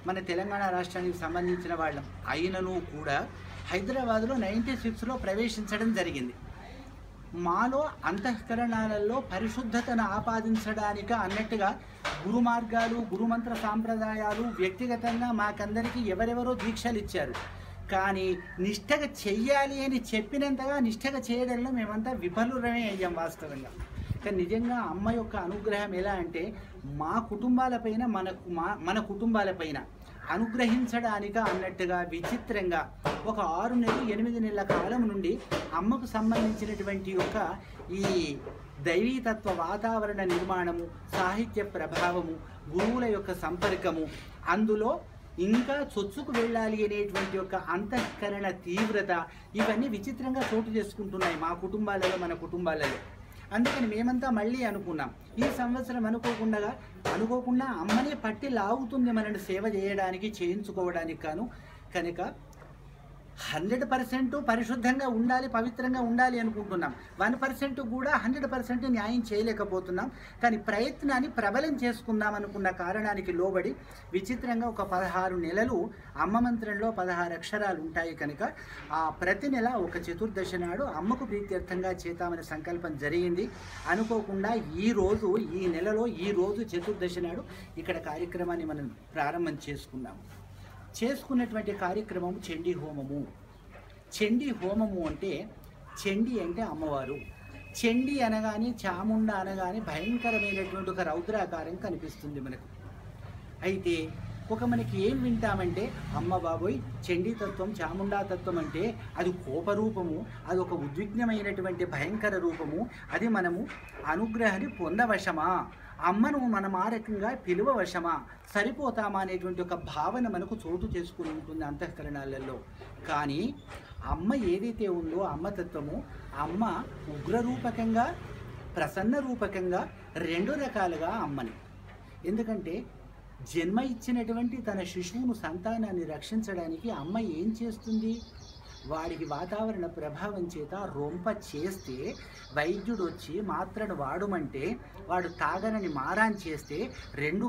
మన తెలంగాణ రాష్ట్రానికి సంబంధించిన వాళ్ళం అయినను కూడా హైదరాబాద్లో 96లో ప్రవేశించడం జరిగింది. మాలో అంతఃకరణాలలో పరిశుద్ధతను ఆపాదించడానికి అన్నట్టుగా గురు మార్గాలు, గురుమంత్ర సాంప్రదాయాలు వ్యక్తిగతంగా మాకందరికీ ఎవరెవరో దీక్షలు ఇచ్చారు. కానీ నిష్టగా చెయ్యాలి అని చెప్పినంతగా నిష్టగా చేయడంలో మేమంతా విఫలురమే అయ్యాం వాస్తవంగా. కానీ నిజంగా అమ్మ యొక్క అనుగ్రహం ఎలా అంటే మా కుటుంబాలపైన మన కుటుంబాలపైన అనుగ్రహించడానిక అన్నట్టుగా విచిత్రంగా ఒక 6 నెలలు 8 నెలల కాలం నుండి అమ్మకు సంబంధించినటువంటి యొక్క ఈ దైవీతత్వ వాతావరణ నిర్మాణము, సాహిత్య ప్రభావము, గురువుల యొక్క సంపర్కము, అందులో ఇంకా చొచ్చుకు వెళ్ళాలి అనేటువంటి యొక్క అంతఃకరణ తీవ్రత ఇవన్నీ విచిత్రంగా చోటు చేసుకుంటున్నాయి మా కుటుంబాలలో, మన కుటుంబాలలో. అందుకని మేమంతా మళ్ళీ అనుకున్నాం, ఈ సంవత్సరం అనుకోకుండా అమ్మనే పట్టి లాగుతుంది మనల్ని సేవ చేయడానికి, చేయించుకోవడానికి కాను. కనుక 100% పరిశుద్ధంగా ఉండాలి, పవిత్రంగా ఉండాలి అనుకుంటున్నాం. 1% కూడా 100% న్యాయం చేయలేకపోతున్నాం. కానీ ప్రయత్నాన్ని ప్రబలం చేసుకుందాం అనుకున్న కారణానికి లోబడి విచిత్రంగా ఒక 16 నెలలు అమ్మ మంత్రంలో 16 అక్షరాలు ఉంటాయి కనుక ఆ ప్రతి నెల ఒక చతుర్దశి నాడు అమ్మకు ప్రీత్యర్థంగా చేద్దామనే సంకల్పం జరిగింది. అనుకోకుండా ఈ నెలలో ఈ రోజు చతుర్దశి నాడు ఇక్కడ కార్యక్రమాన్ని మనం ప్రారంభం చేసుకున్నటువంటి కార్యక్రమం చండీ హోమము. చండీ హోమము అంటే చండీ అంటే అమ్మవారు. చండీ అనగానే, చాముండ అనగానే భయంకరమైనటువంటి ఒక రౌద్రాకారం కనిపిస్తుంది మనకు. అయితే మనకి ఏం వింటామంటే అమ్మ బాబోయ్ చండీతత్వం, చాముండాతత్వం అంటే అది కోపరూపము, అది ఒక ఉద్విగ్నమైనటువంటి భయంకర రూపము, అది మనము అనుగ్రహాన్ని పొందవశమా, అమ్మను మనం ఆ రకంగా పిలువవశమా, సరిపోతామా అనేటువంటి ఒక భావన మనకు చోటు చేసుకుని ఉంటుంది అంతఃకరణాలలో. కానీ అమ్మ ఏదైతే ఉందో అమ్మతత్వము, అమ్మ ఉగ్రరూపకంగా, ప్రసన్న రూపకంగా 2 రకాలుగా అమ్మని. ఎందుకంటే జన్మ ఇచ్చినటువంటి తన శిశువును, సంతానాన్ని రక్షించడానికి అమ్మ ఏం చేస్తుంది? వాడికి వాతావరణ ప్రభావం చేత రొంప చేస్తే వైద్యుడు వచ్చి మాత్రను వాడమంటే వాడు తాగనని మారాన్ చేస్తే 2